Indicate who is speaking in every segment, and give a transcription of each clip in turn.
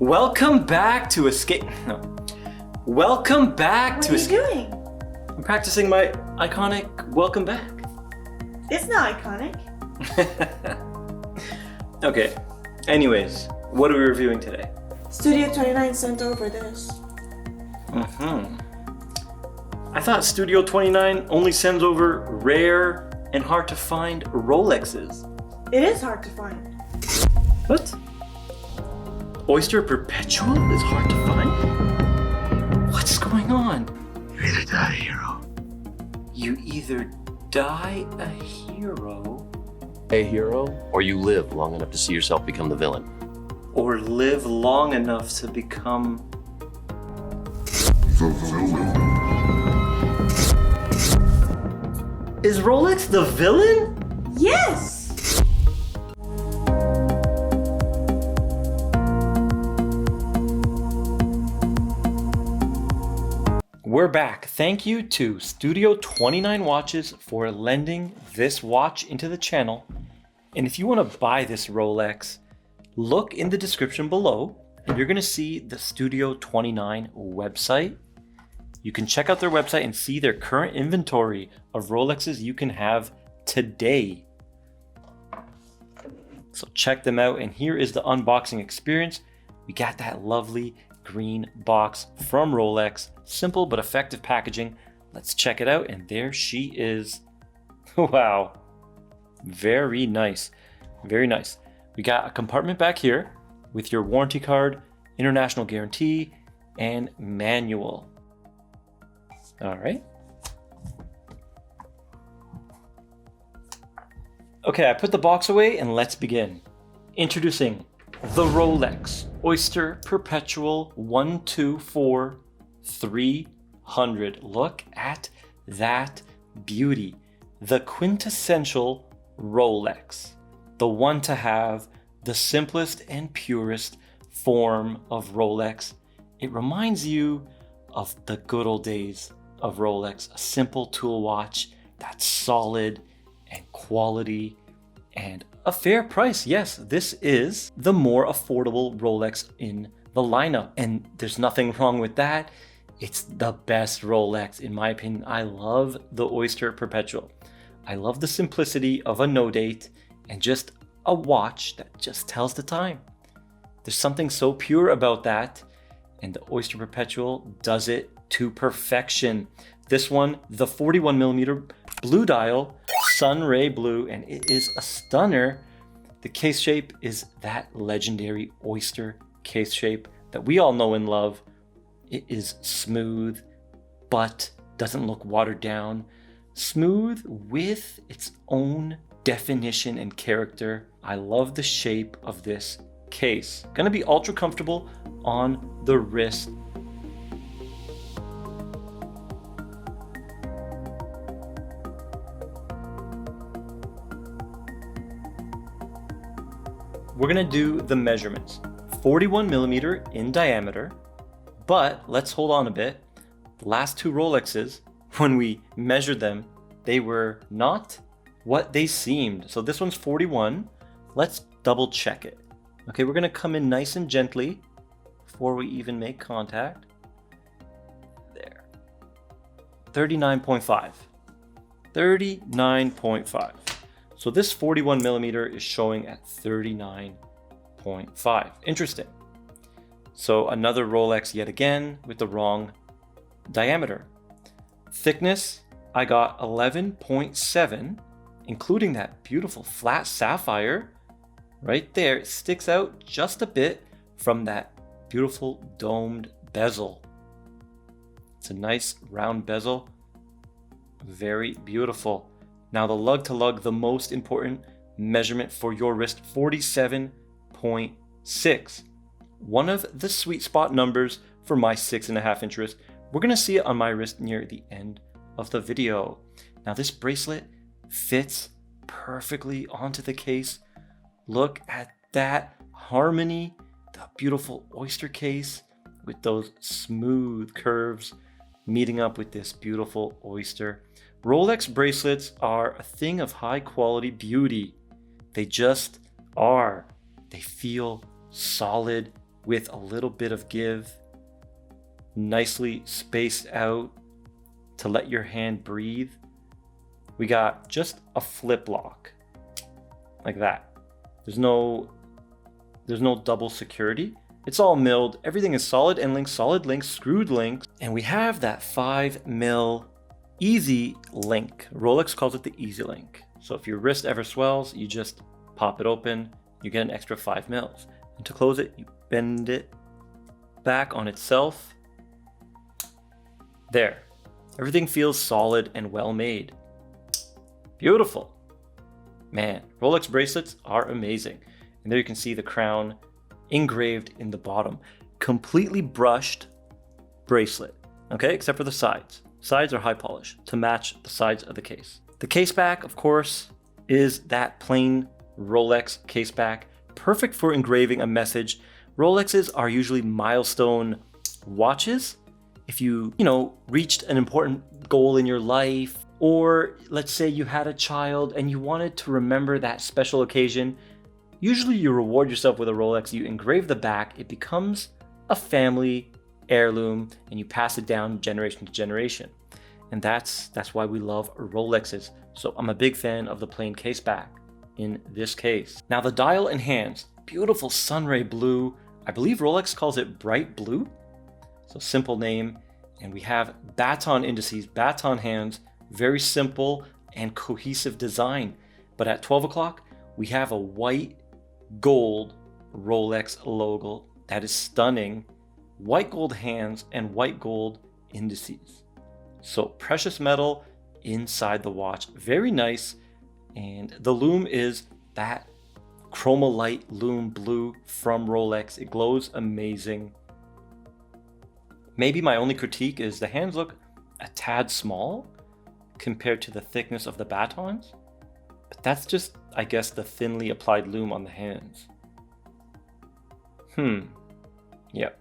Speaker 1: Welcome back to Escape. No. Welcome back to
Speaker 2: Escape. What are you doing?
Speaker 1: I'm practicing my iconic welcome back.
Speaker 2: It's not iconic.
Speaker 1: Okay. Anyways, what are we reviewing today?
Speaker 2: Studio 29 sent over this.
Speaker 1: I thought Studio 29 only sends over rare and hard to find Rolexes.
Speaker 2: It is hard to find.
Speaker 1: What? Oyster Perpetual is hard to find? What's going on?
Speaker 3: You either die a hero.
Speaker 1: You either die a hero
Speaker 3: Or you live long enough to see yourself become the villain.
Speaker 1: or live long enough to become
Speaker 3: The villain.
Speaker 1: Is Rolex the villain?
Speaker 2: Yes!
Speaker 1: We're back. Thank you to Studio 29 Watches for lending this watch into the channel. And if you want to buy this Rolex, look in the description below and you're going to see the Studio 29 website. You can check out their website and see their current inventory of Rolexes you can have today. So check them out, and here is the unboxing experience. We got that lovely green box from Rolex. Simple but effective packaging. Let's check it out, and there she is. Wow. Very nice. Very nice. We got a compartment back here with your warranty card, international guarantee, and manual. All right. Okay, I put the box away and let's begin. Introducing the Rolex Oyster Perpetual 124-300. Look at that beauty. The quintessential Rolex. The one to have, the simplest and purest form of Rolex. It reminds you of the good old days of Rolex. A simple tool watch that's solid and quality and a fair price. Yes, this is the more affordable Rolex in the lineup, and there's nothing wrong with that. It's the best Rolex in my opinion. I love the Oyster Perpetual. I love the simplicity of a no date and just a watch that just tells the time. There's something so pure about that, and the Oyster Perpetual does it to perfection. This one, the 41mm blue dial, sunray blue, and it is a stunner. The case shape is that legendary oyster case shape that we all know and love. It is smooth, but doesn't look watered down. Smooth with its own definition and character. I love the shape of this case. Gonna be ultra comfortable on the wrist. We're gonna do the measurements. 41mm in diameter, but let's hold on a bit. The last two Rolexes, when we measured them, they were not what they seemed. So this one's 41. Let's double check it. Okay, we're gonna come in nice and gently before we even make contact. There. 39.5. 39.5. So this 41mm is showing at 39.5. Interesting. So another Rolex yet again with the wrong diameter. Thickness, I got 11.7, including that beautiful flat sapphire right there. It sticks out just a bit from that beautiful domed bezel. It's a nice round bezel. Very beautiful. Now the lug to lug, the most important measurement for your wrist, 47.6. One of the sweet spot numbers for my 6.5 inch wrist. We're gonna see it on my wrist near the end of the video. Now this bracelet fits perfectly onto the case. Look at that harmony, the beautiful oyster case with those smooth curves meeting up with this beautiful oyster. Rolex bracelets are a thing of high quality beauty. They just are. They feel solid with a little bit of give, nicely spaced out to let your hand breathe. We got just a flip lock like that. There's no double security. It's all milled. Everything is solid end links, solid links, screwed links. And we have that 5mm easy link. Rolex calls it the easy link. So if your wrist ever swells, you just pop it open, you get an extra 5mm. And to close it, you bend it back on itself. There. Everything feels solid and well made. Beautiful. Man, Rolex bracelets are amazing. And there you can see the crown engraved in the bottom. Completely brushed bracelet, okay, except for the sides. Sides are high polish to match the sides of the case. The case back, of course, is that plain Rolex case back, perfect for engraving a message. Rolexes are usually milestone watches. If you reached an important goal in your life, or let's say you had a child and you wanted to remember that special occasion, usually you reward yourself with a Rolex, you engrave the back, it becomes a family heirloom, and you pass it down generation to generation. And that's why we love Rolexes. So I'm a big fan of the plain case back in this case. Now the dial and hands, beautiful sunray blue. I believe Rolex calls it bright blue. So simple name. And we have baton indices, baton hands, very simple and cohesive design. But at 12 o'clock, we have a white gold Rolex logo that is stunning. White gold hands and white gold indices. So precious metal inside the watch, very nice. And the lume is that chromolite lume blue from Rolex. It glows amazing. Maybe my only critique is the hands look a tad small compared to the thickness of the batons, but that's just, I guess, the thinly applied lume on the hands. Yep.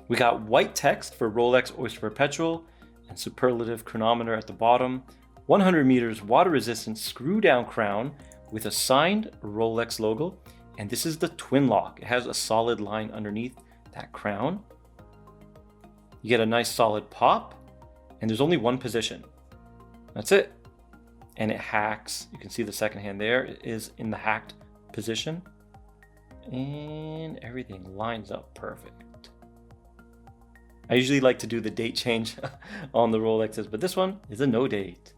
Speaker 1: We got white text for Rolex Oyster Perpetual and superlative chronometer at the bottom. 100 meters water resistant screw down crown with a signed Rolex logo. And this is the twin lock. It has a solid line underneath that crown. You get a nice solid pop, and there's only one position. That's it. And it hacks. You can see the second hand there. It is in the hacked position. And everything lines up perfect. I usually like to do the date change on the Rolexes, but this one is a no date.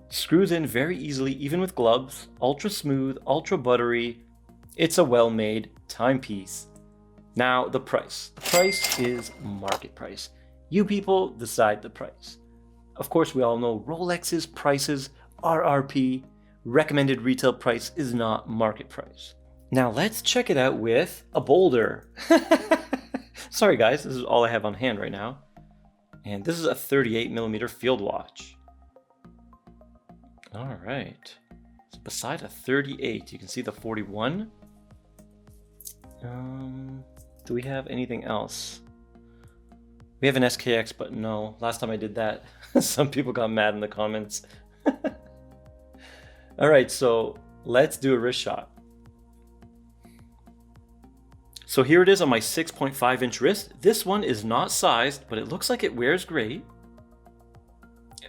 Speaker 1: Screws in very easily, even with gloves. Ultra smooth, ultra buttery. It's a well-made timepiece. Now the price. The price is market price. You people decide the price. Of course, we all know Rolex's prices, RRP, recommended retail price, is not market price. Now let's check it out with a boulder. Sorry guys, this is all I have on hand right now. And this is a 38mm field watch. All right. So beside a 38, you can see the 41. Do we have anything else? We have an SKX, but no. Last time I did that, some people got mad in the comments. All right, so let's do a wrist shot. So here it is on my 6.5 inch wrist. This one is not sized, but it looks like it wears great.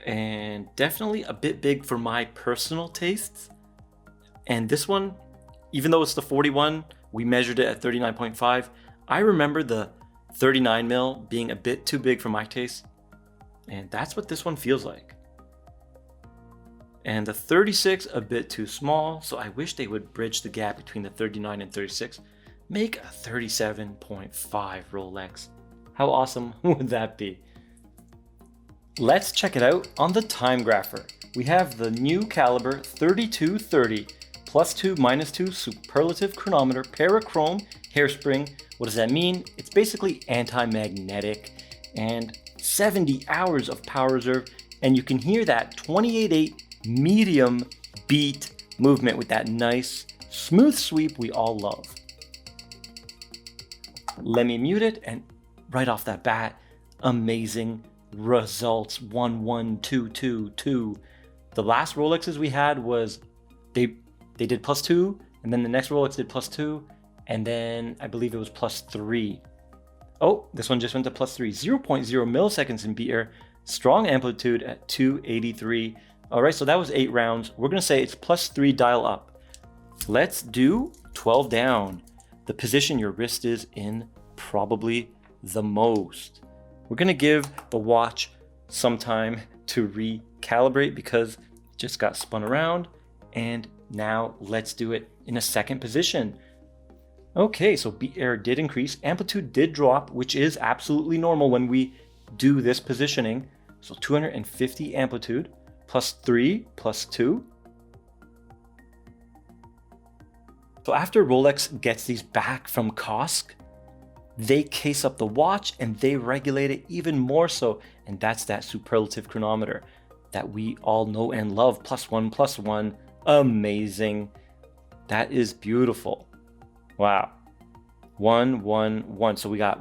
Speaker 1: And definitely a bit big for my personal tastes. And this one, even though it's the 41, we measured it at 39.5. I remember the 39mm being a bit too big for my taste. And that's what this one feels like. And the 36 a bit too small, so I wish they would bridge the gap between the 39 and 36. Make a 37.5 Rolex. How awesome would that be? Let's check it out on the timegrapher. We have the new caliber 3230 +2 -2 superlative chronometer, parachrome, hairspring. What does that mean? It's basically anti-magnetic and 70 hours of power reserve, and you can hear that 28.8 medium beat movement with that nice smooth sweep we all love. Let me mute it, and right off that bat, amazing results. 11222. The last Rolexes we had was they did +2, and then the next Rolex did +2, And then I believe it was +3. Oh, this one just went to +3. 0.0 milliseconds in beat error. Strong amplitude at 283. All right, so that was 8 rounds. We're gonna say it's +3 dial up. Let's do 12 down. The position your wrist is in probably the most. We're gonna give the watch some time to recalibrate because it just got spun around. And now let's do it in a second position. Okay, so beat error did increase, amplitude did drop, which is absolutely normal when we do this positioning. So 250 amplitude, +3, +2. So after Rolex gets these back from COSC, they case up the watch and they regulate it even more so. And that's that superlative chronometer that we all know and love. +1, +1, amazing. That is beautiful. Wow. 1, 1, 1. So we got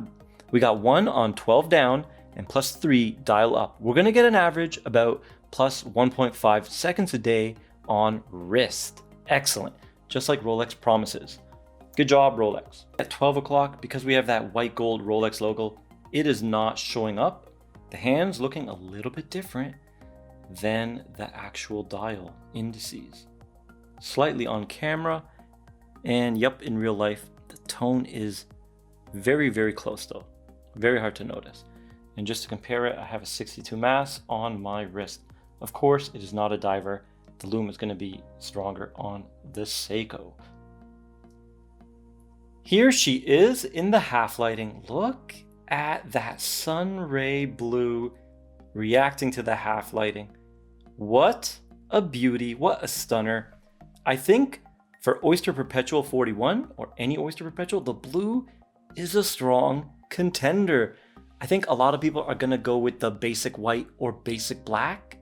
Speaker 1: 1 on 12 down and +3 dial up. We're gonna get an average about +1.5 seconds a day on wrist. Excellent. Just like Rolex promises. Good job, Rolex. At 12 o'clock, because we have that white gold Rolex logo, it is not showing up. The hand's looking a little bit different than the actual dial indices. Slightly on camera, and yep, in real life, the tone is very, very close though. Very hard to notice. And just to compare it, I have a 62 mass on my wrist. Of course, it is not a diver. The lume is going to be stronger on the Seiko. Here she is in the half lighting. Look at that sun ray blue reacting to the half lighting. What a beauty, what a stunner. I think for Oyster Perpetual 41 or any Oyster Perpetual, the blue is a strong contender. I think a lot of people are gonna go with the basic white or basic black,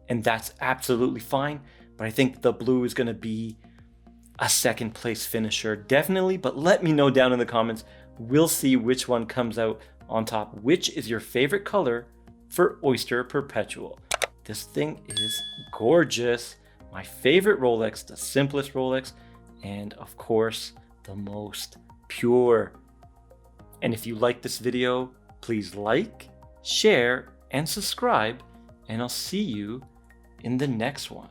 Speaker 1: and that's absolutely fine. But I think the blue is gonna be a second place finisher, definitely. But let me know down in the comments. We'll see which one comes out on top. Which is your favorite color for Oyster Perpetual? This thing is gorgeous. My favorite Rolex, the simplest Rolex, and of course, the most pure. And if you like this video, please like, share, and subscribe, and I'll see you in the next one.